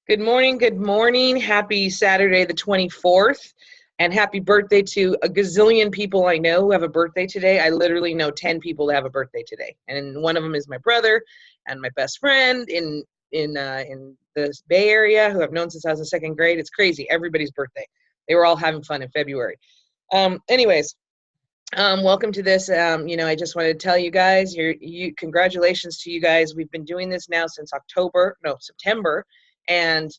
Good morning. Good morning. Happy Saturday, the 24th. And happy birthday to a gazillion people I know who have a birthday today. I literally know 10 people that have a birthday today. And one of them is my brother and my best friend in the Bay Area who I've known since I was in second grade. It's crazy. Everybody's birthday. They were all having fun in February. Anyways, welcome to this. I just wanted to tell you guys, congratulations to you guys. We've been doing this now since September. And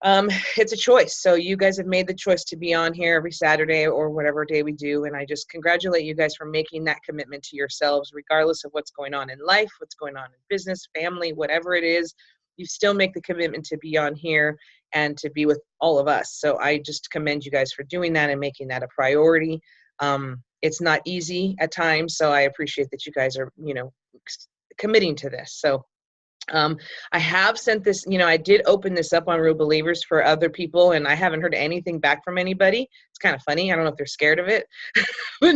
it's a choice. So you guys have made the choice to be on here every Saturday or whatever day we do. And I just congratulate you guys for making that commitment to yourselves, regardless of what's going on in life, what's going on in business, family, whatever it is. You still make the commitment to be on here and to be with all of us. So I just commend you guys for doing that and making that a priority. It's not easy at times. So I appreciate that you guys are, committing to this. So I have sent this, I did open this up on Real Believers for other people, and I haven't heard anything back from anybody. It's kind of funny. I don't know if they're scared of it, but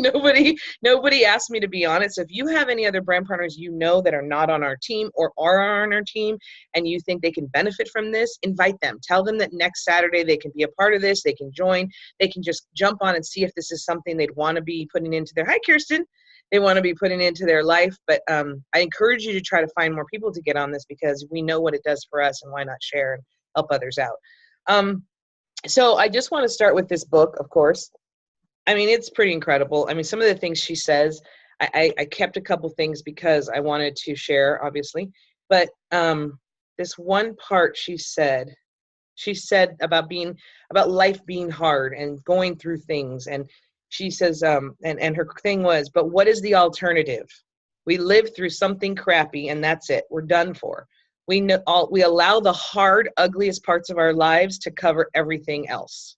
nobody asked me to be on it. So if you have any other brand partners that are not on our team or are on our team and you think they can benefit from this, invite them. Tell them that next Saturday they can be a part of this. They can join. They can just jump on and see if this is something they'd want to be putting into their, hi, Kirsten. They want to be putting into their life. But I encourage you to try to find more people to get on this because we know what it does for us, and why not share and help others out. So I just want to start with this book, of course. I mean, it's pretty incredible. I mean, some of the things she says, I kept a couple things because I wanted to share, obviously. But this one part she said about life being hard and going through things. And she says, and her thing was, but what is the alternative? We live through something crappy and that's it. We're done for. We allow the hard, ugliest parts of our lives to cover everything else.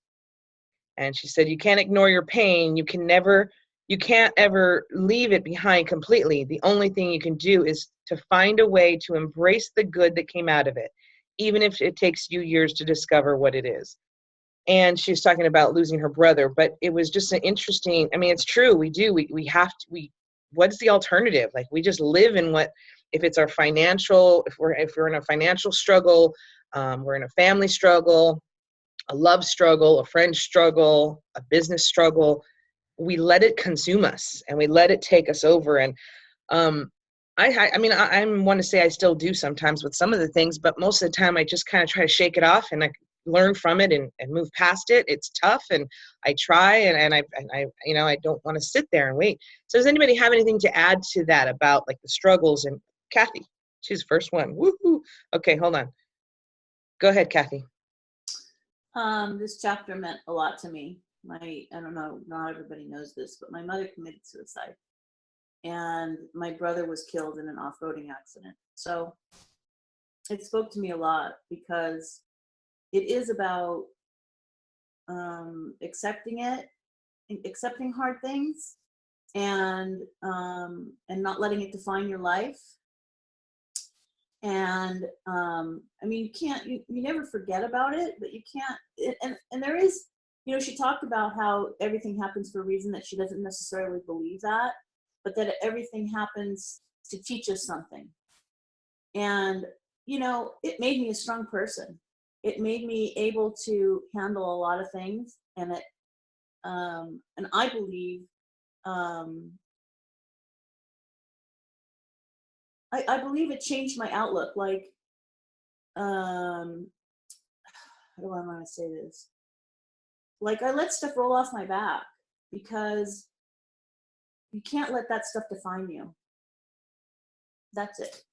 And she said, you can't ignore your pain. You can't ever leave it behind completely. The only thing you can do is to find a way to embrace the good that came out of it, even if it takes you years to discover what it is. And she was talking about losing her brother, but it was just an interesting, I mean, it's true. We do, what's the alternative? Like, we just live in if it's our financial, if we're in a financial struggle, we're in a family struggle, a love struggle, a friend struggle, a business struggle, we let it consume us and we let it take us over. And I want to say I still do sometimes with some of the things, but most of the time I just kind of try to shake it off and I learn from it and move past it. It's tough, and I try, and I don't want to sit there and wait. So does anybody have anything to add to that about like the struggles? And Kathy, she's the first one. Woohoo! Okay, hold on. Go ahead, Kathy. This chapter meant a lot to me. I don't know, not everybody knows this, but my mother committed suicide, and my brother was killed in an off-roading accident. So it spoke to me a lot because it is about accepting hard things, and not letting it define your life. And you never forget about it, but you can't. And there is, she talked about how everything happens for a reason, that she doesn't necessarily believe that, but that everything happens to teach us something. And it made me a strong person. It made me able to handle a lot of things, and I believe, I believe it changed my outlook. Like, how do I want to say this? Like, I let stuff roll off my back because you can't let that stuff define you. That's it.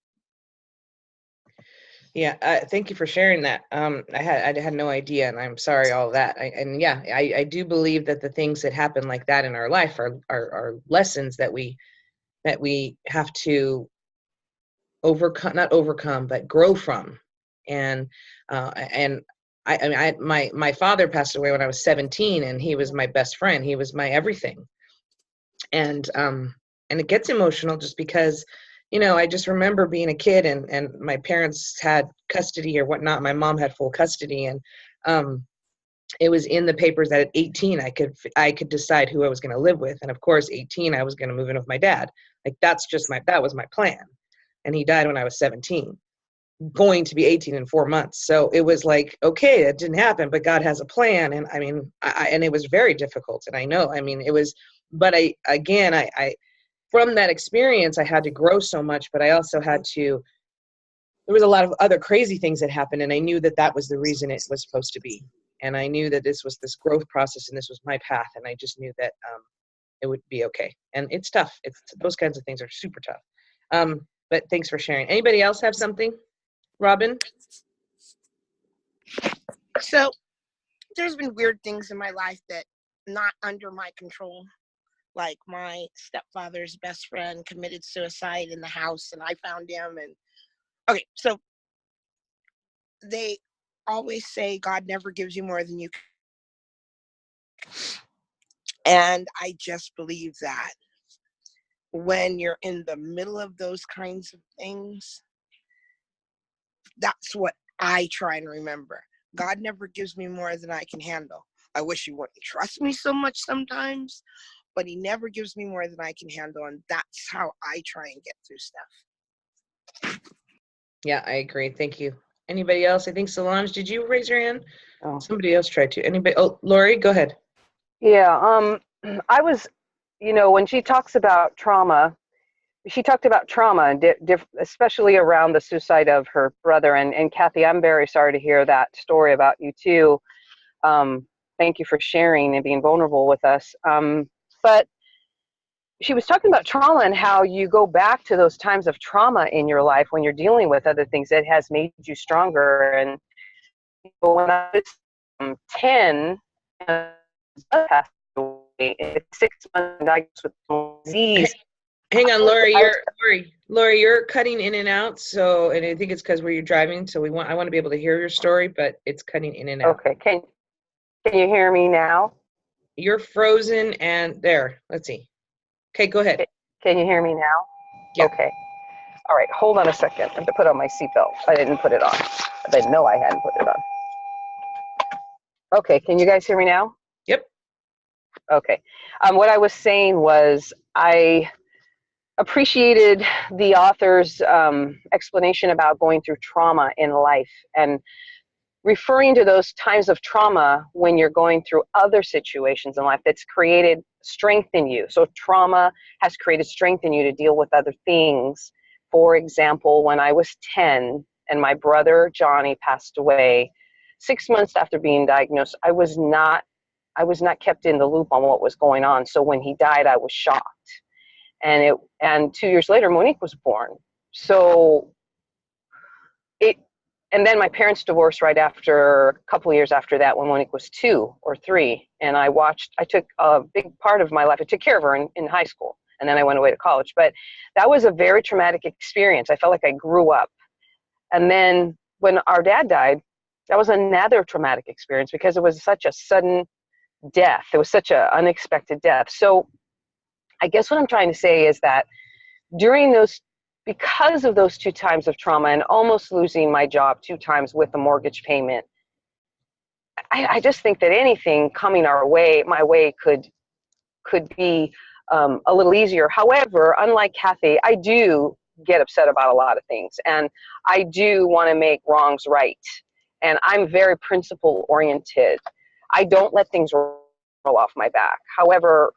Yeah, thank you for sharing that. I had no idea, and I'm sorry all of that. I do believe that the things that happen like that in our life are lessons that we have to not overcome, but grow from. And my father passed away when I was 17, and he was my best friend. He was my everything. And it gets emotional just because, I just remember being a kid and my parents had custody or whatnot. My mom had full custody, and it was in the papers that at 18 I could decide who I was going to live with. And of course, 18, I was going to move in with my dad. Like, that was my plan. And he died when I was 17. going to be 18 in 4 months. So it was like, okay, it didn't happen, but God has a plan. And I mean, and it was very difficult. And I know, I mean, it was, but I from that experience, I had to grow so much, but I also had to, there was a lot of other crazy things that happened. And I knew that that was the reason it was supposed to be. And I knew that this was this growth process and this was my path. And I just knew that it would be okay. And it's tough. It's those kinds of things are super tough. But thanks for sharing. Anybody else have something? Robin? So there's been weird things in my life that not under my control. Like my stepfather's best friend committed suicide in the house and I found him. And okay, so they always say God never gives you more than you can. And I just believe that when you're in the middle of those kinds of things, that's what I try and remember. God never gives me more than I can handle. I wish he wouldn't trust me so much sometimes, but he never gives me more than I can handle. And that's how I try and get through stuff. Yeah, I agree. Thank you. Anybody else? I think Solange, did you raise your hand? Oh. Somebody else tried to. Anybody? Oh, Lori, go ahead. Yeah, I was, when she talks about trauma, she talked about trauma, especially around the suicide of her brother. And Kathy, I'm very sorry to hear that story about you too. Thank you for sharing and being vulnerable with us. But she was talking about trauma and how you go back to those times of trauma in your life when you're dealing with other things that has made you stronger. And when I was 10, passed away, 6 months diagnosed with disease. Hang on, Lori, you're cutting in and out. So, and I think it's because where you're driving. So I want to be able to hear your story, but it's cutting in and out. Okay, can you hear me now? You're frozen and there. Let's see. Okay, go ahead. Can you hear me now? Yeah. Okay. All right, hold on a second. I have to put on my seatbelt. I didn't put it on. I didn't know I hadn't put it on. Okay, can you guys hear me now? Yep. Okay. What I was saying was I appreciated the author's explanation about going through trauma in life and referring to those times of trauma when you're going through other situations in life that's created strength in you. So trauma has created strength in you to deal with other things. For example, when I was 10 and my brother Johnny passed away, 6 months after being diagnosed, I was not kept in the loop on what was going on. So when he died, I was shocked. And 2 years later, Monique was born. So and then my parents divorced right after, a couple of years after that, when Monique was 2 or 3. And I took a big part of my life. I took care of her in high school. And then I went away to college. But that was a very traumatic experience. I felt like I grew up. And then when our dad died, that was another traumatic experience because it was such a sudden death. It was such an unexpected death. So I guess what I'm trying to say is that because of those 2 times of trauma and almost losing my job 2 times with a mortgage payment, I just think that anything coming my way could be a little easier. However, unlike Kathy, I do get upset about a lot of things, and I do want to make wrongs right. And I'm very principle oriented. I don't let things roll off my back. However,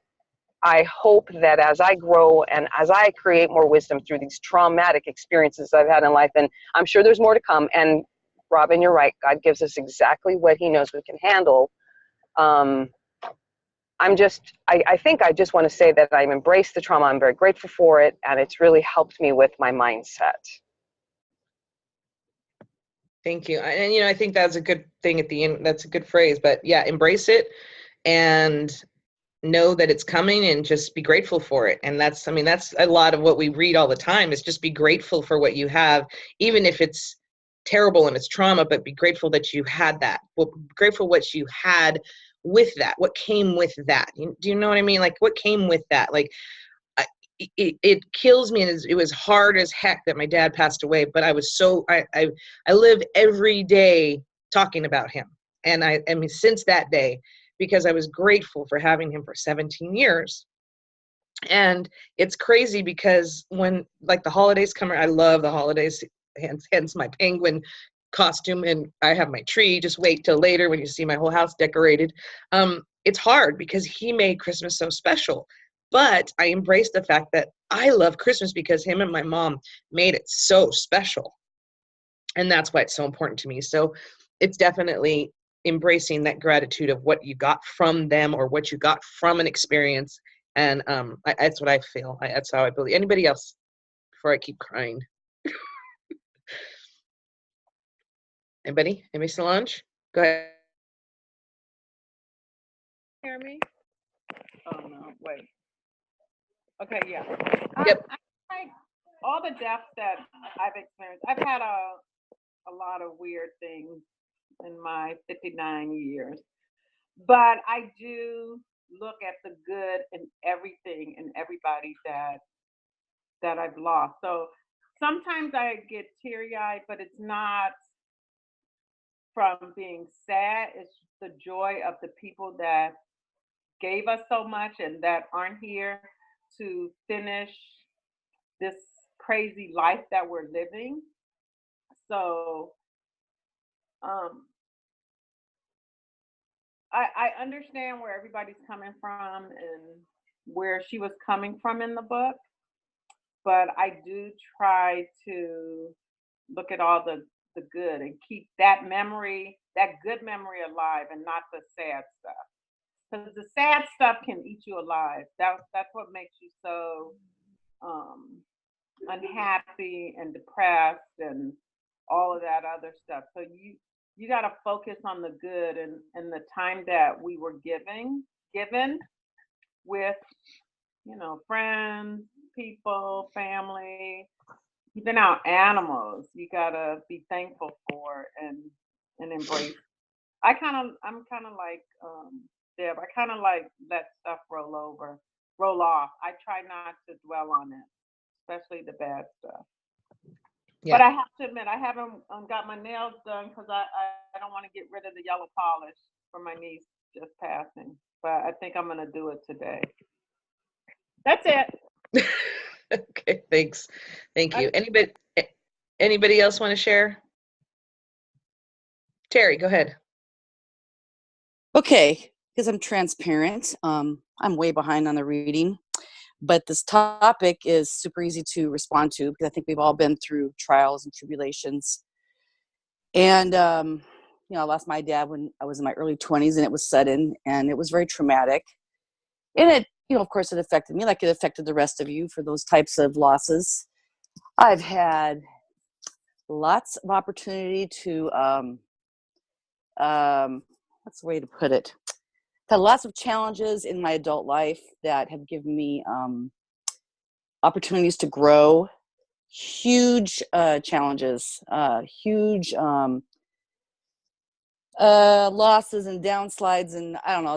I hope that as I grow and as I create more wisdom through these traumatic experiences I've had in life, and I'm sure there's more to come, and Robin, you're right, God gives us exactly what he knows we can handle. I think I just want to say that I've embraced the trauma. I'm very grateful for it, and it's really helped me with my mindset. Thank you. And, I think that's a good thing at the end. That's a good phrase, but yeah, embrace it and know that it's coming and just be grateful for it. And that's a lot of what we read all the time is just be grateful for what you have, even if it's terrible and it's trauma, but be grateful that you had that. Well, grateful what you had with that, what came with that. Do you know what I mean? Like what came with that? Like it kills me, and it was hard as heck that my dad passed away, but I was I live every day talking about him. And I mean, since that day, because I was grateful for having him for 17 years. And it's crazy because when like the holidays come, I love the holidays. hence my penguin costume, and I have my tree. Just wait till later when you see my whole house decorated. It's hard because he made Christmas so special, but I embrace the fact that I love Christmas because him and my mom made it so special. And that's why it's so important to me. So it's definitely embracing that gratitude of what you got from them or what you got from an experience. And that's what I feel. That's how I believe. Anybody else before I keep crying? Anybody? Solange? Go ahead. Hear me? Oh no, wait. Okay, yeah. Yep. Like all the deaths that I've experienced, I've had a lot of weird things in my 59 years. But I do look at the good in everything and everybody that I've lost. So sometimes I get teary-eyed, but it's not from being sad. It's the joy of the people that gave us so much and that aren't here to finish this crazy life that we're living. So I understand where everybody's coming from and where she was coming from in the book, but I do try to look at all the good and keep that memory, that good memory alive and not the sad stuff. Because the sad stuff can eat you alive. That's what makes you so unhappy and depressed and all of that other stuff. So you got to focus on the good and the time that we were given with, friends, people, family, even our animals. You got to be thankful for and embrace. I'm kind of like Deb. I kind of like let stuff roll off. I try not to dwell on it, especially the bad stuff. Yeah. But I have to admit, I haven't got my nails done because I don't want to get rid of the yellow polish for my niece just passing. But I think I'm going to do it today. That's it. Okay, thanks. Thank you. Anybody else want to share? Terry, go ahead. Okay, because I'm transparent. I'm way behind on the reading, but this topic is super easy to respond to because I think we've all been through trials and tribulations. And I lost my dad when I was in my early 20s, and it was sudden, and it was very traumatic. And it, of course, it affected me like it affected the rest of you for those types of losses. I've had lots of opportunity to what's the way to put it? I've had lots of challenges in my adult life that have given me opportunities to grow. Huge challenges, huge losses and downsides, and I don't know.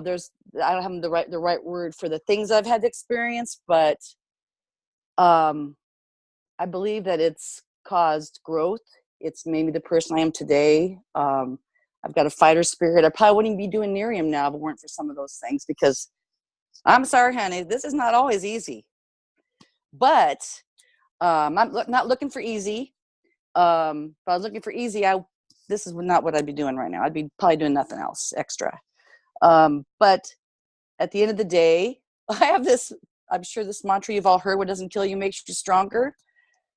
I don't have the right word for the things I've had to experience, but I believe that it's caused growth. It's made me the person I am today. I've got a fighter spirit. I probably wouldn't be doing Nerium now if it weren't for some of those things, because I'm sorry, honey, this is not always easy. But I'm not looking for easy. If I was looking for easy, this is not what I'd be doing right now. I'd be probably doing nothing else extra. But at the end of the day, I have this, I'm sure this mantra you've all heard: what doesn't kill you makes you stronger.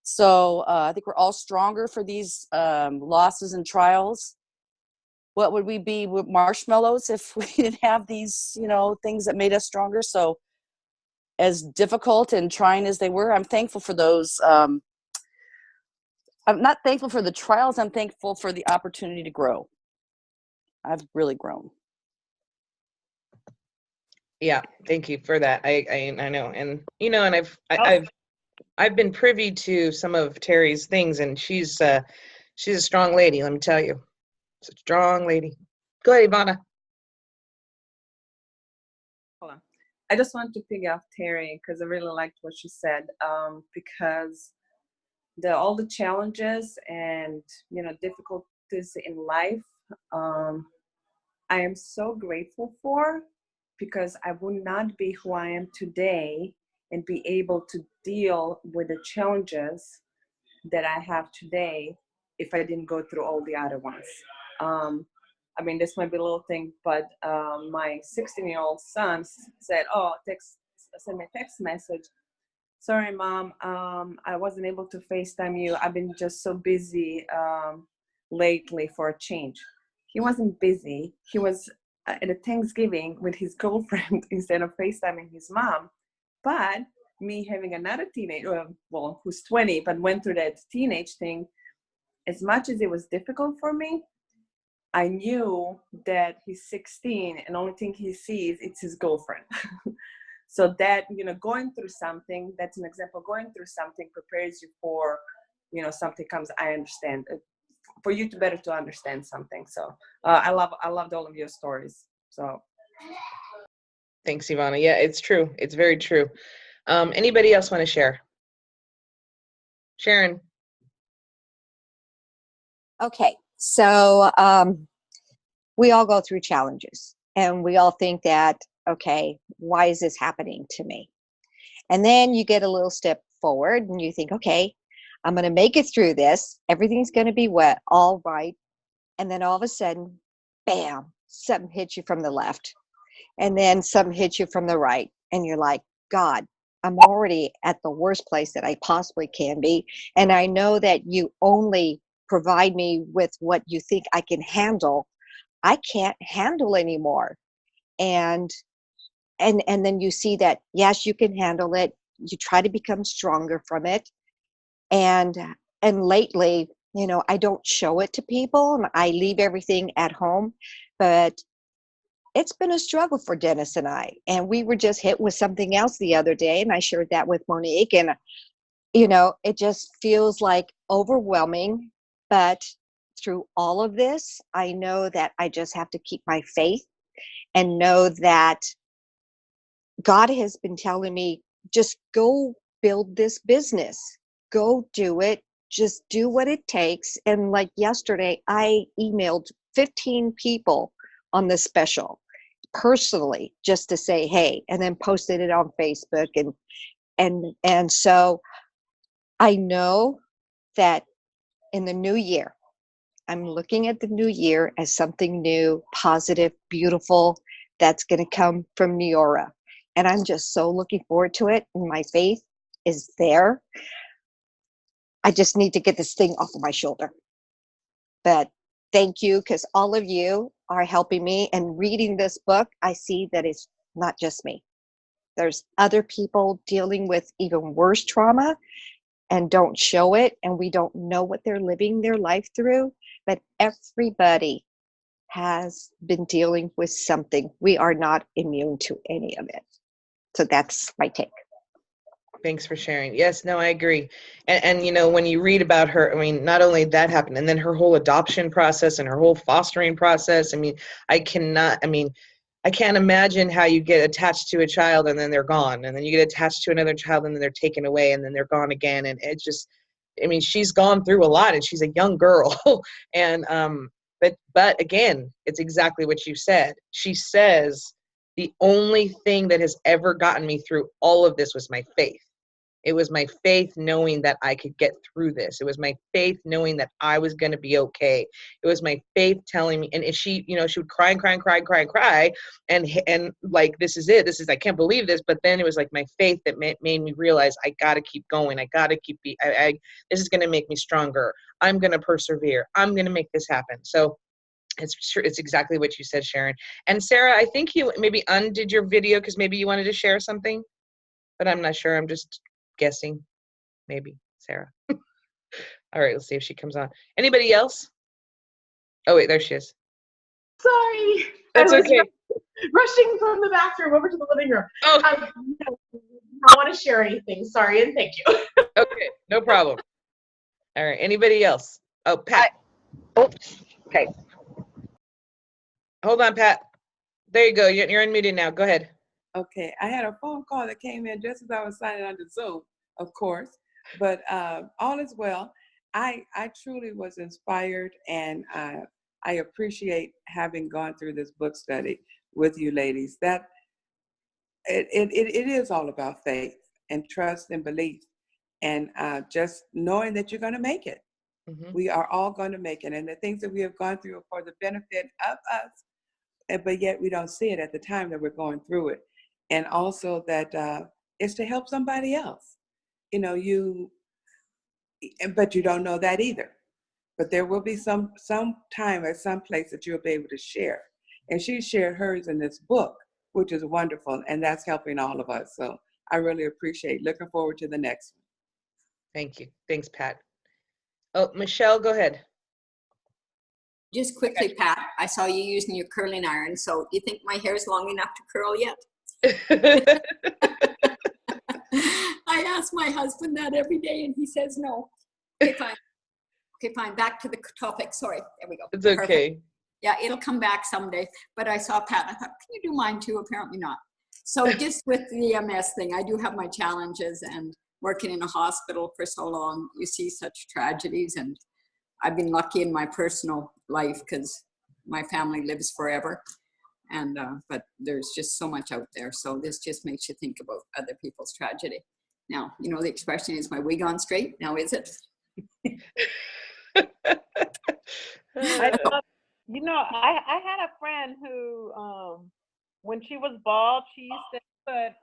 So I think we're all stronger for these losses and trials. What would we be with marshmallows if we didn't have these, things that made us stronger? So as difficult and trying as they were, I'm thankful for those. I'm not thankful for the trials. I'm thankful for the opportunity to grow. I've really grown. Yeah, thank you for that. I know, and and I've been privy to some of Terry's things, and she's a strong lady. Let me tell you, she's a strong lady. Go ahead, Ivana. Hold on. I just want to pick up Terry because I really liked what she said. Because all the challenges and difficulties in life, I am so grateful for, because I would not be who I am today and be able to deal with the challenges that I have today if I didn't go through all the other ones. I mean, this might be a little thing, but my 16-year-old son said, "Oh, send me a text message. Sorry, Mom, I wasn't able to FaceTime you. I've been just so busy lately for a change." He wasn't busy. He was at a Thanksgiving with his girlfriend instead of FaceTiming his mom. But me having another teenager, well, who's 20, but went through that teenage thing, as much as it was difficult for me, I knew that he's 16 and the only thing he sees is his girlfriend. So that, going through something, that's an example, going through something prepares you for, something comes, I understand, for you to better to understand something. So I loved all of your stories. So. Thanks, Ivana. Yeah, it's true. It's very true. Anybody else want to share? Sharon. Okay, so we all go through challenges and we all think that, okay, why is this happening to me? And then you get a little step forward and you think, okay, I'm going to make it through this. Everything's going to be all right. And then all of a sudden, bam, something hits you from the left. And then something hits you from the right. And you're like, God, I'm already at the worst place that I possibly can be. And I know that you only provide me with what you think I can handle. I can't handle anymore. And then you see that, yes, you can handle it. You try to become stronger from it. And lately, I don't show it to people. I leave everything at home, but it's been a struggle for Dennis and I. And we were just hit with something else the other day. And I shared that with Monique. And, it just feels like overwhelming. But through all of this, I know that I just have to keep my faith and know that God has been telling me, just go build this business. Go do it. Just do what it takes. And like yesterday, I emailed 15 people on the special personally just to say, hey, and then posted it on Facebook. And so I know that in the new year, I'm looking at the new year as something new, positive, beautiful, that's going to come from Neora. And I'm just so looking forward to it. And my faith is there. I just need to get this thing off of my shoulder. But thank you, because all of you are helping me. And reading this book, I see that it's not just me. There's other people dealing with even worse trauma and don't show it. And we don't know what they're living their life through. But everybody has been dealing with something. We are not immune to any of it. So that's my take. Thanks for sharing. Yes, no, I agree. And when you read about her, I mean, not only that happened, and then her whole adoption process and her whole fostering process. I mean, I can't imagine how you get attached to a child and then they're gone. And then you get attached to another child and then they're taken away and then they're gone again. And it's just, she's gone through a lot and she's a young girl. And, but again, it's exactly what you said. She says, the only thing that has ever gotten me through all of this was my faith. It was my faith knowing that I could get through this. It was my faith knowing that I was going to be okay. It was my faith telling me, and she would cry and cry and cry and cry and cry. And like, this is it. I can't believe this. But then it was like my faith that made me realize I got to keep going. I got to keep, this is going to make me stronger. I'm going to persevere. I'm going to make this happen. So it's exactly what you said, Sharon. And Sarah, I think you maybe undid your video because maybe you wanted to share something, but I'm not sure. I'm just guessing. Maybe Sarah. All right, let's see if she comes on. Anybody else? Oh wait, there she is. Sorry. That's okay. Rushing from the bathroom over to the living room. Oh, No, I don't want to share anything. Sorry, and thank you. okay, no problem. All right, anybody else? Oh, Pat. Oops. Okay. Hold on, Pat. There you go. You're unmuted now. Go ahead. Okay, I had a phone call that came in just as I was signing on to Zoom, of course, but all is well. I truly was inspired, and I appreciate having gone through this book study with you ladies. That it is all about faith and trust and belief. and just knowing that you're going to make it. Mhm. We are all going to make it. And the things that we have gone through are for the benefit of us, but yet we don't see it at the time that we're going through it. And also that it's to help somebody else. But you don't know that either. But there will be some time at some place that you'll be able to share. And she shared hers in this book, which is wonderful. And that's helping all of us. So I really appreciate, looking forward to the next one. Thank you. Thanks, Pat. Oh, Michelle, go ahead. Just quickly, Pat, I saw you using your curling iron. So do you think my hair is long enough to curl yet? I ask my husband that every day and he says no. Okay, fine. Okay, fine. Back to the topic. Sorry. There we go. It's okay. Perfect. Yeah, it'll come back someday. But I saw Pat. I thought, can you do mine too? Apparently not. So just with the EMS thing, I do have my challenges, and working in a hospital for so long, you see such tragedies. And I've been lucky in my personal life because my family lives forever. And but there's just so much out there. So this just makes you think about other people's tragedy. Now, you know, the expression is my wig on straight. Now, is it? I had a friend who, when she was bald, she used to put,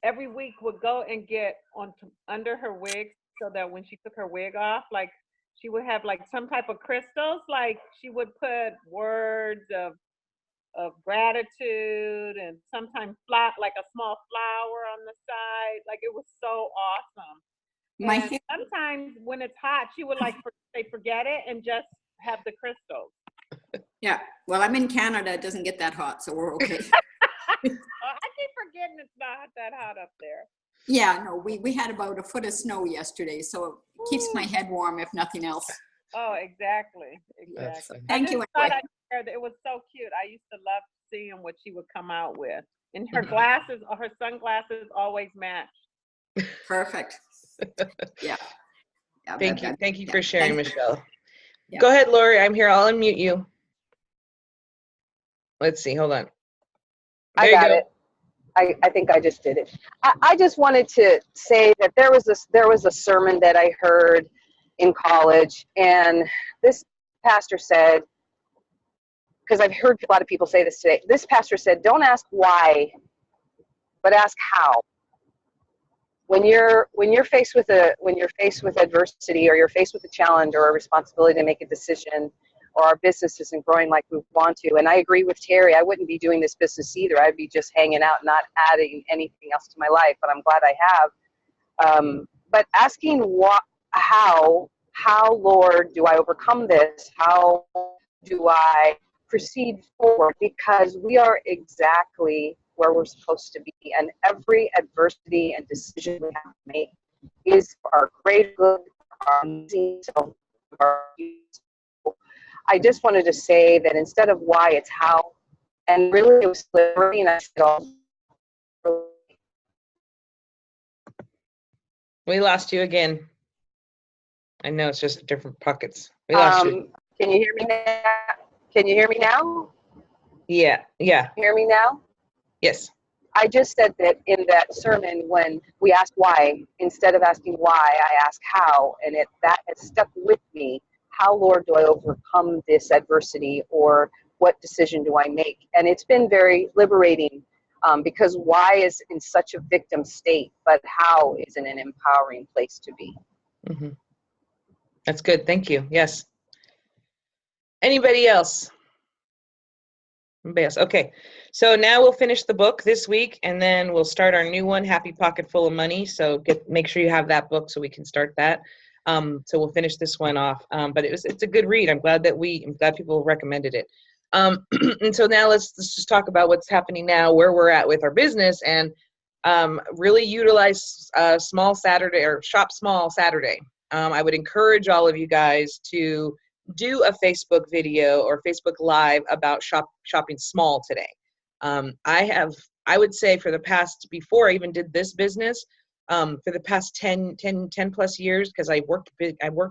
every week would go and get under her wig so that when she took her wig off, like she would have like some type of crystals, like she would put words of gratitude and sometimes like a small flower on the side. Like it was so awesome. And sometimes when it's hot, she would forget it and just have the crystals. Yeah. Well, I'm in Canada. It doesn't get that hot, so we're okay. I keep forgetting it's not that hot up there. Yeah, no, we had about a foot of snow yesterday, so it keeps my head warm, if nothing else. Oh, exactly. Thank you. It was so cute. I used to love seeing what she would come out with. And her glasses, her sunglasses always match. Perfect. Yeah. Thank you. Thank you for sharing, Michelle. Yeah. Go ahead, Lori. I'm here. I'll unmute you. Let's see. Hold on. I got it. I think I just did it. I just wanted to say that there was a sermon that I heard in college, and this pastor said, because I've heard a lot of people say this today, this pastor said, don't ask why, but ask how. When you're faced with adversity, or you're faced with a challenge or a responsibility to make a decision, or our business isn't growing like we want to, and I agree with Terry, I wouldn't be doing this business either. I'd be just hanging out, not adding anything else to my life, but I'm glad I have. But asking how, Lord, do I overcome this? How do I proceed forward? Because we are exactly where we're supposed to be, and every adversity and decision we have to make is for our greater good, our amazing self, our useful. I just wanted to say that instead of why, it's how, and really it was liberating. I said, we lost you again. I know it's just different pockets. We lost you. Can you hear me now? Can you hear me now? Yeah. Hear me now? Yes. I just said that in that sermon, when we asked why, instead of asking why, I asked how, and that has stuck with me. How, Lord, do I overcome this adversity, or what decision do I make? And it's been very liberating, because why is in such a victim state, but how is in an empowering place to be. Mm-hmm. That's good. Thank you. Yes. Anybody else? Okay, so now we'll finish the book this week, and then we'll start our new one, Happy Pocket Full of Money. So make sure you have that book so we can start that. So we'll finish this one off. But it's a good read. I'm glad people recommended it. And so now let's just talk about what's happening now, where we're at with our business, and really utilize Small Saturday, or Shop Small Saturday. I would encourage all of you guys to do a Facebook video or Facebook Live about shopping small today. I would say before I even did this business, for the past 10 plus years, because I worked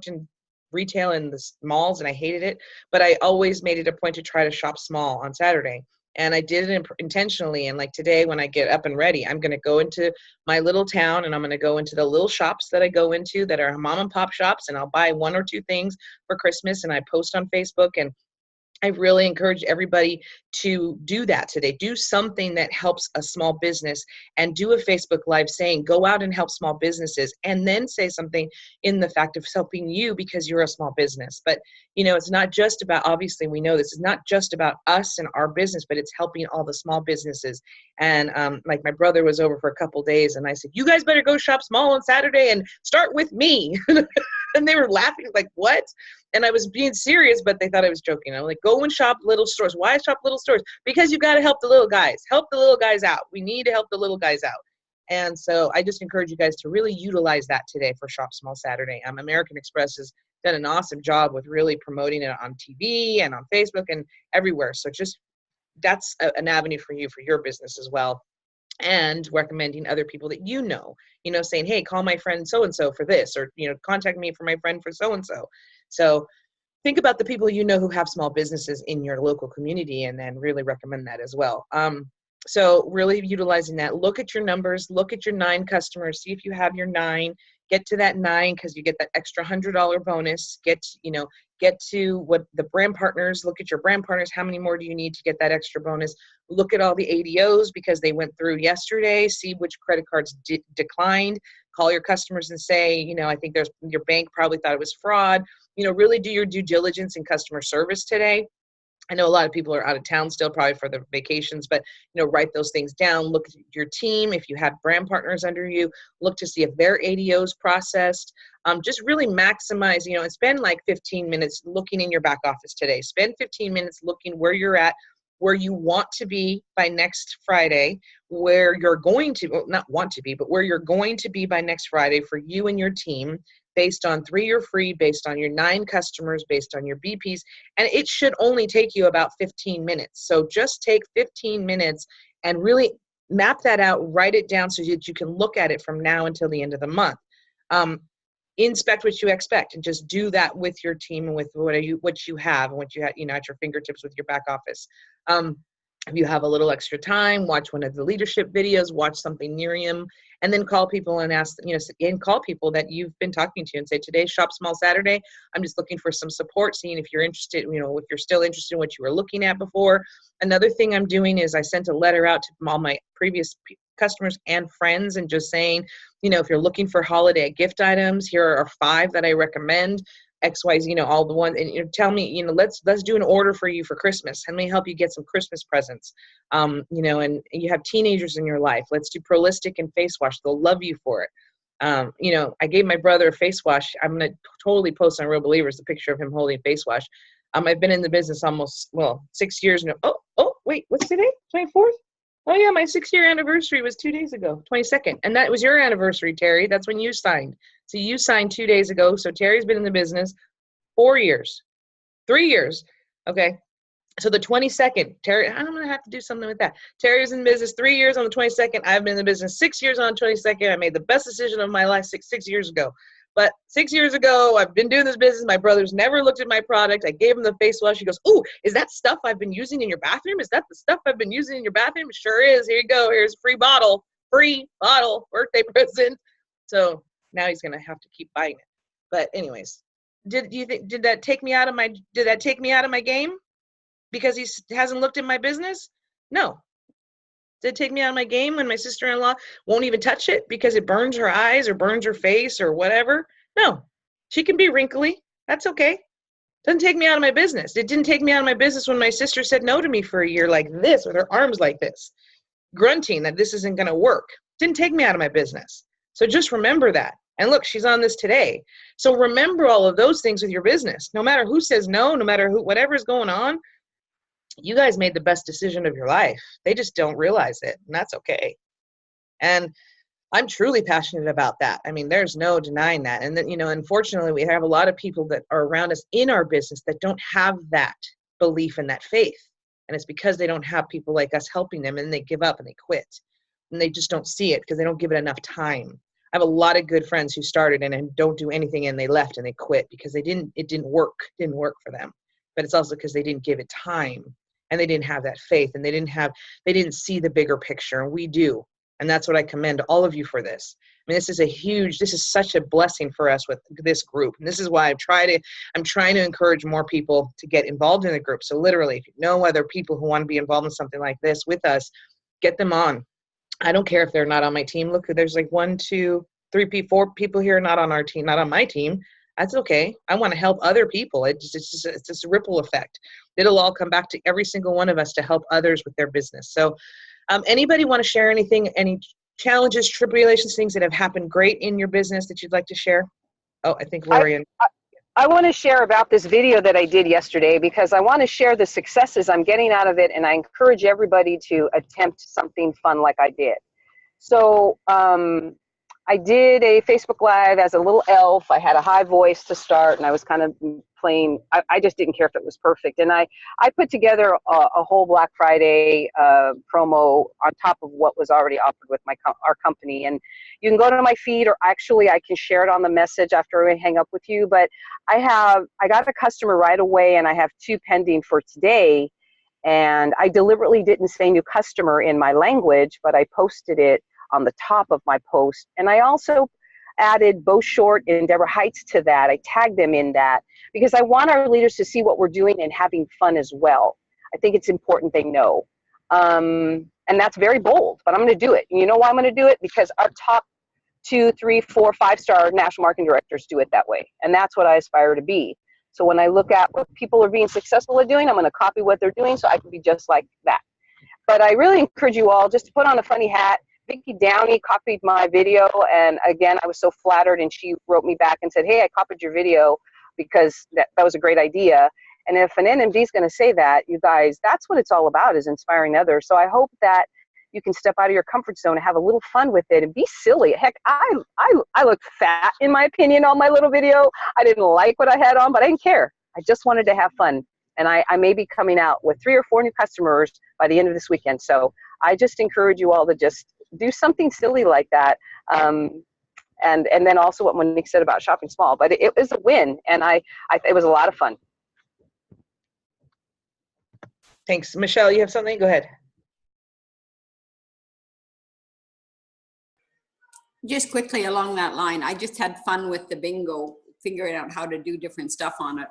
in retail in the malls and I hated it, but I always made it a point to try to shop small on Saturday. And I did it intentionally. And like today, when I get up and ready, I'm going to go into my little town and I'm going to go into the little shops that I go into that are mom and pop shops, and I'll buy 1 or 2 things for Christmas, and I post on Facebook. And I really encourage everybody to do that today. Do something that helps a small business, and do a Facebook Live saying, go out and help small businesses, and then say something in the fact of helping you because you're a small business. But, you know, it's not just about, obviously we know this is not just about us and our business, but it's helping all the small businesses. And like my brother was over for a couple days, and I said, you guys better go shop small on Saturday and start with me. And they were laughing like, what? And I was being serious, but they thought I was joking. I'm like, go and shop little stores. Why shop little stores? Because you got to help the little guys. Help the little guys out. We need to help the little guys out. And so I just encourage you guys to really utilize that today for Shop Small Saturday. American Express has done an awesome job with really promoting it on TV and on Facebook and everywhere. So just that's an avenue for you, for your business as well. And recommending other people that you know, saying, hey, call my friend so-and-so for this, or, contact me for my friend for so-and-so. So think about the people you know who have small businesses in your local community, and then really recommend that as well. So really utilizing that. Look at your numbers, look at your 9 customers, see if you have your 9, get to that 9 because you get that extra $100 bonus. Get to what the brand partners, look at your brand partners. How many more do you need to get that extra bonus? Look at all the ADOs because they went through yesterday. See which credit cards declined. Call your customers and say, I think your bank probably thought it was fraud. Really do your due diligence in customer service today. I know a lot of people are out of town still, probably for their vacations, but, write those things down. Look at your team. If you have brand partners under you, look to see if their ADO is processed. Just really maximize, and spend like 15 minutes looking in your back office today. Spend 15 minutes looking where you're at, where you want to be by next Friday, where you're going to, well, not want to be, but where you're going to be by next Friday for you and your team, based on 3-year free, based on your 9 customers, based on your BPs, and it should only take you about 15 minutes. So just take 15 minutes and really map that out, write it down so that you can look at it from now until the end of the month. Inspect what you expect, and just do that with your team and with what you have and what you have, at your fingertips with your back office. If you have a little extra time, watch one of the leadership videos, watch something Nerium, and then call people and ask, and call people that you've been talking to and say, today's Shop Small Saturday. I'm just looking for some support, seeing if you're interested, if you're still interested in what you were looking at before. Another thing I'm doing is I sent a letter out to all my previous customers and friends, and just saying, if you're looking for holiday gift items, here are 5 that I recommend. XYZ, all the ones, and tell me, let's do an order for you for Christmas. Let me help you get some Christmas presents. And you have teenagers in your life. Let's do Prolistic and face wash. They'll love you for it. I gave my brother a face wash. I'm going to totally post on Real Believers the picture of him holding face wash. I've been in the business almost, 6 years now. Oh, wait, what's today? 24th? Oh yeah, my 6-year anniversary was 2 days ago, 22nd. And that was your anniversary, Terry. That's when you signed. So you signed 2 days ago. So Terry's been in the business 4 years, 3 years. Okay. So the 22nd, Terry, I'm going to have to do something with that. Terry's in business 3 years on the 22nd. I've been in the business 6 years on the 22nd. I made the best decision of my life six years ago. But 6 years ago, I've been doing this business. My brother's never looked at my product. I gave him the face wash. He goes, ooh, is that stuff I've been using in your bathroom? Is that the stuff I've been using in your bathroom? Sure is. Here you go. Here's a free bottle, birthday present. So now he's going to have to keep buying it. But anyways, did that take me out of my game because he hasn't looked at my business? No. Did it take me out of my game when my sister-in-law won't even touch it because it burns her eyes or burns her face or whatever? No. She can be wrinkly. That's okay. Doesn't take me out of my business. It didn't take me out of my business when my sister said no to me for a year like this, with her arms like this, grunting that this isn't going to work. Didn't take me out of my business. So just remember that. And look, she's on this today. So remember all of those things with your business. No matter who says no, no matter whatever is going on, you guys made the best decision of your life. They just don't realize it, and that's okay. And I'm truly passionate about that. I mean, there's no denying that. And then, unfortunately, we have a lot of people that are around us in our business that don't have that belief and that faith. And it's because they don't have people like us helping them, and they give up and they quit. And they just don't see it because they don't give it enough time. I have a lot of good friends who started and don't do anything, and they left and they quit because it didn't work for them. But it's also because they didn't give it time. and they didn't have that faith, and they didn't see the bigger picture, and we do. And that's what I commend all of you for this. I mean, this is such a blessing for us with this group. And this is why I'm trying to encourage more people to get involved in the group. So literally, if you know other people who want to be involved in something like this with us, get them on. I don't care if they're not on my team. Look, there's like 1, 2, 3, 4 people here not on our team, not on my team. That's okay. I want to help other people. It's just a ripple effect. It'll all come back to every single one of us to help others with their business. So anybody want to share anything, any challenges, tribulations, things that have happened great in your business that you'd like to share? Oh, I think Lori. I want to share about this video that I did yesterday because I want to share the successes I'm getting out of it, and I encourage everybody to attempt something fun like I did. So I did a Facebook Live as a little elf. I had a high voice to start, and I was kind of playing. I just didn't care if it was perfect. And I put together a whole Black Friday promo on top of what was already offered with our company. And you can go to my feed, or actually I can share it on the message after I hang up with you. But I got a customer right away, and I have 2 pending for today. And I deliberately didn't say new customer in my language, but I posted it on the top of my post. And I also added Bo Short and Deborah Heights to that. I tagged them in that because I want our leaders to see what we're doing and having fun as well. I think it's important they know. And that's very bold, but I'm going to do it. And you know why I'm going to do it? Because our top 2, 3, 4, 5-star national marketing directors do it that way. And that's what I aspire to be. So when I look at what people are being successful at doing, I'm going to copy what they're doing so I can be just like that. But I really encourage you all just to put on a funny hat. Vicki Downey copied my video, and again, I was so flattered, and she wrote me back and said, hey, I copied your video because that was a great idea. And if an NMD is going to say that, you guys, that's what it's all about, is inspiring others. So I hope that you can step out of your comfort zone and have a little fun with it and be silly. Heck, I looked fat, in my opinion, on my little video. I didn't like what I had on, but I didn't care. I just wanted to have fun. And I may be coming out with 3 or 4 new customers by the end of this weekend. So I just encourage you all to just do something silly like that. And then also what Monique said about shopping small. But it was a win, and it was a lot of fun. Thanks. Michelle, you have something? Go ahead. Just quickly along that line, I just had fun with the bingo, figuring out how to do different stuff on it.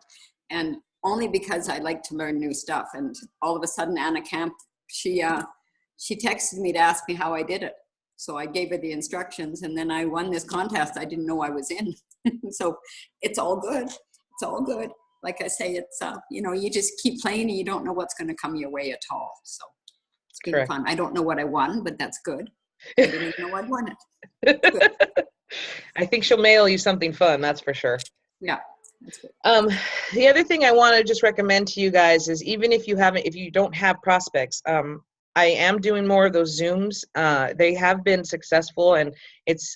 And only because I like to learn new stuff. And all of a sudden, Anna Camp, she texted me to ask me how I did it. So I gave her the instructions, and then I won this contest I didn't know I was in. So it's all good. It's all good. Like I say, it's, you just keep playing and you don't know what's going to come your way at all. So it's been Correct. fun. I don't know what I won, but that's good. I didn't even know I'd won it. I think she'll mail you something fun, that's for sure. Yeah. That's good. The other thing I want to just recommend to you guys is, even if you don't have prospects, I am doing more of those Zooms. They have been successful, and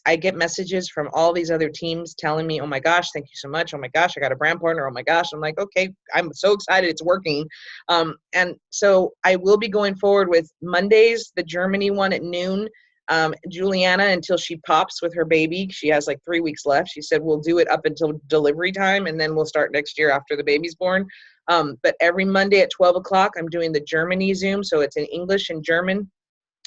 I get messages from all these other teams telling me, oh my gosh, thank you so much. Oh my gosh, I got a brand partner. Oh my gosh. I'm like, okay, I'm so excited it's working. And so I will be going forward with Mondays, the Germany one at noon. Juliana, until she pops with her baby, she has like 3 weeks left. She said, we'll do it up until delivery time, and then we'll start next year after the baby's born. But every Monday at 12 o'clock, I'm doing the Germany Zoom. So it's in English and German.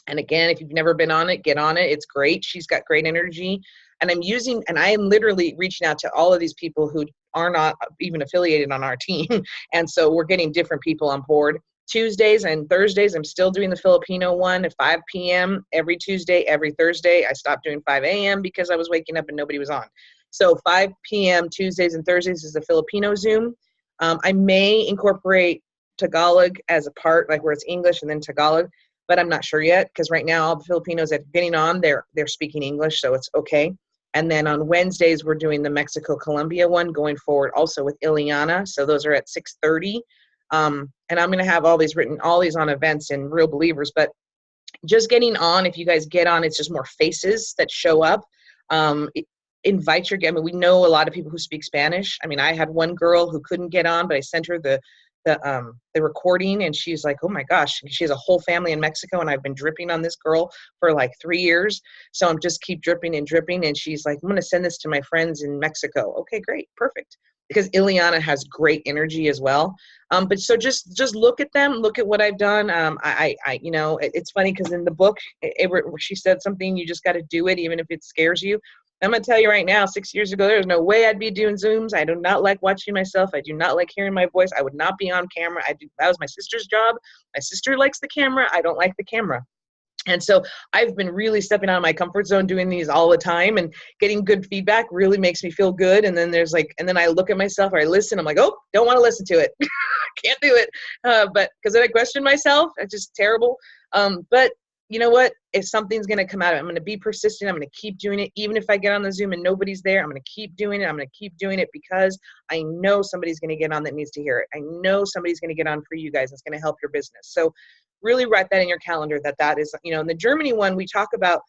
And again, if you've never been on it, get on it. It's great. She's got great energy. And I am literally reaching out to all of these people who are not even affiliated on our team. And so we're getting different people on board. Tuesdays and Thursdays, I'm still doing the Filipino one at 5 p.m. every Tuesday, every Thursday. I stopped doing 5 a.m. because I was waking up and nobody was on. So 5 p.m. Tuesdays and Thursdays is the Filipino Zoom. I may incorporate Tagalog as a part, like where it's English and then Tagalog, but I'm not sure yet, because right now all the Filipinos that are getting on, they're speaking English, so it's okay. And then on Wednesdays, we're doing the Mexico-Colombia one going forward also with Ileana. So those are at 6:30. And I'm going to have all these on events in Real Believers, but just getting on, if you guys get on, it's just more faces that show up. Invite we know a lot of people who speak Spanish. I mean, I had one girl who couldn't get on, but I sent her the recording, and she's like, oh my gosh, she has a whole family in Mexico, and I've been dripping on this girl for like 3 years. So I'm just keep dripping and dripping. And she's like, I'm going to send this to my friends in Mexico. Okay, great. Perfect. because Ileana has great energy as well. But so just look at them, look at what I've done. You know, it's funny because in the book, she said something, you just got to do it, even if it scares you. I'm going to tell you right now, 6 years ago, there's no way I'd be doing Zooms. I do not like watching myself. I do not like hearing my voice. I would not be on camera. That was my sister's job. My sister likes the camera. I don't like the camera. And so I've been really stepping out of my comfort zone doing these all the time, and getting good feedback really makes me feel good. And then and then I look at myself or I listen, I'm like, oh, don't want to listen to it. Can't do it. But because then I question myself, it's just terrible. But you know what? If something's going to come out of it, I'm going to be persistent. I'm going to keep doing it. Even if I get on the Zoom and nobody's there, I'm going to keep doing it. I'm going to keep doing it because I know somebody's going to get on that needs to hear it. I know somebody's going to get on for you guys. It's going to help your business. So really write that in your calendar, that is, you know, in the Germany one, we talk about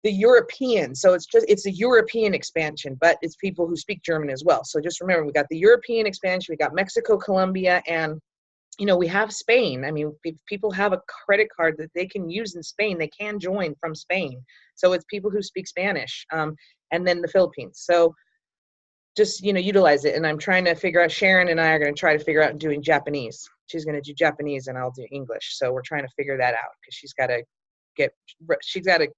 the European. So it's a European expansion, but it's people who speak German as well. So just remember, we got the European expansion, we got Mexico, Colombia, and, you know, we have Spain. I mean, if people have a credit card that they can use in Spain, they can join from Spain. So it's people who speak Spanish, and then the Philippines. So just, you know, utilize it. And I'm trying to figure out, Sharon and I are going to try to figure out doing Japanese. She's going to do Japanese and I'll do English. So we're trying to figure that out because she's got to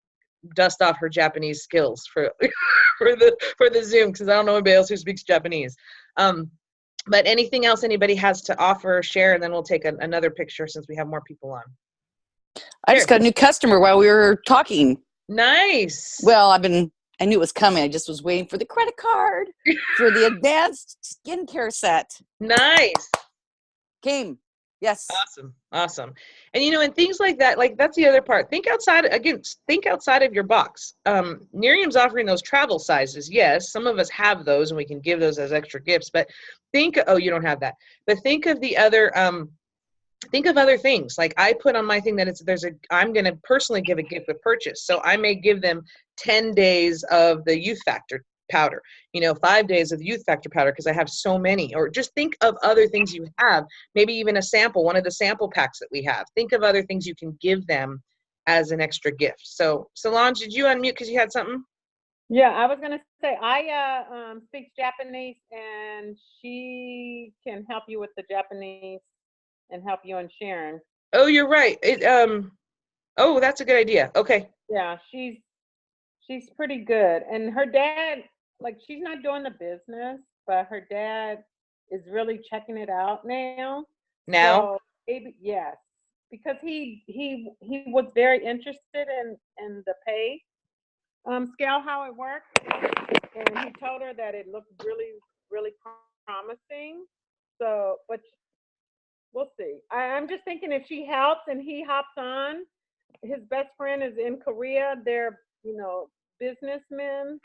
dust off her Japanese skills for for the Zoom, because I don't know anybody else who speaks Japanese. But anything else anybody has to offer, share, and then we'll take another picture since we have more people on. I just got a new customer while we were talking. Nice. Well, I knew it was coming. I just was waiting for the credit card for the advanced skincare set. Nice. Came. Yes. Awesome. And you know, and things like that, like that's the other part. Think outside of your box. Miriam's offering those travel sizes. Yes, some of us have those and we can give those as extra gifts, but you don't have that. But think of the other think of other things. Like I put on my thing that I'm going to personally give a gift with purchase. So I may give them 10 days of the Youth Factor powder, 5 days of Youth Factor powder because I have so many. Or just think of other things you have, maybe even a sample, one of the sample packs that we have. Think of other things you can give them as an extra gift. So Solange, did you unmute because you had something? Yeah, I was going to say, I speak Japanese, and she can help you with the Japanese and help you in sharing. Oh, you're right. Oh, that's a good idea. Okay. Yeah, she's pretty good. And her dad, like, she's not doing the business, but her dad is really checking it out now. So maybe, yes, because he was very interested in the pay scale, how it worked, and he told her that it looked really, really promising. So, but we'll see. I'm just thinking if she helps and he hops on, his best friend is in Korea. They're, businessmen.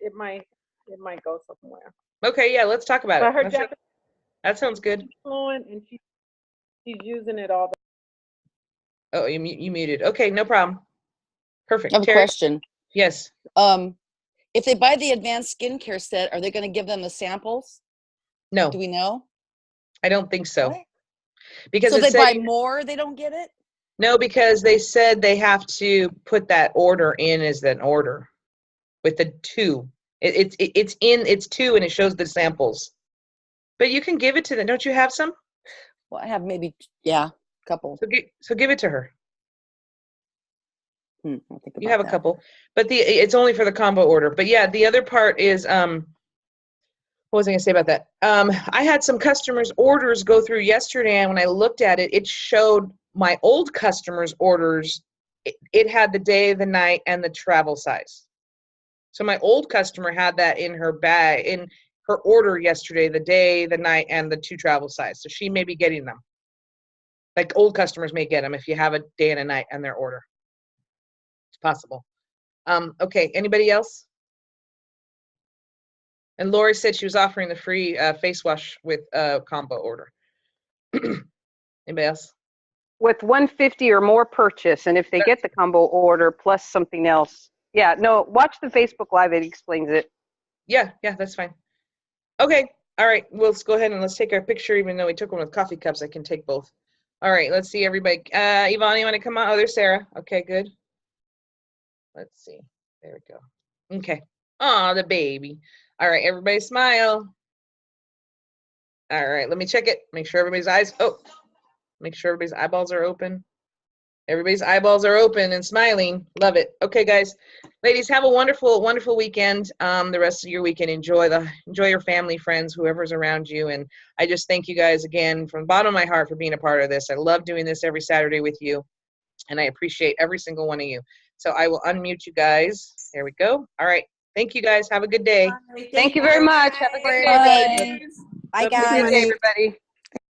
It might go somewhere. Okay, yeah, let's talk about but it. That sounds good. Fluent, and she's using it all. Oh, you muted. Okay, no problem. Perfect. I have a question. Yes. If they buy the advanced skincare set, are they going to give them the samples? No. Do we know? I don't think so. What? Because so if they buy more, they don't get it? No, because they said they have to put that order in as an order with the 2. It's 2 and it shows the samples. But you can give it to them. Don't you have some? Well, I have maybe, a couple. So give it to her. You have a couple, but it's only for the combo order. But yeah, the other part is, what was I going to say about that? I had some customers' orders go through yesterday, and when I looked at it, it showed my old customers' orders. It had the day, the night, and the travel size. So my old customer had that in her bag, in her order yesterday, the day, the night, and the 2 travel size. So she may be getting them. Like old customers may get them if you have a day and a night in their order. It's possible. Okay, anybody else? And Lori said she was offering the free face wash with combo order. Anybody else? With 150 or more purchase, and if they get the combo order plus something else. Yeah, no, watch the Facebook Live. It explains it. Yeah, that's fine. Okay, all right. Let's go ahead and let's take our picture, even though we took one with coffee cups. I can take both. All right, let's see everybody. Yvonne, you want to come on? Oh, there's Sarah. Okay, good. Let's see. There we go. Okay. Aw, the baby. All right, everybody smile. All right, let me check it. Make sure everybody's make sure everybody's eyeballs are open. Everybody's eyeballs are open and smiling. Love it. Okay, guys, ladies, have a wonderful, wonderful weekend. The rest of your weekend, enjoy your family, friends, whoever's around you. And I just thank you guys again from the bottom of my heart for being a part of this. I love doing this every Saturday with you, and I appreciate every single one of you. So I will unmute you guys. There we go. All right. Thank you, guys. Have a good day. Thank you very much. Have a great day. Bye, Have a good guys. day, everybody.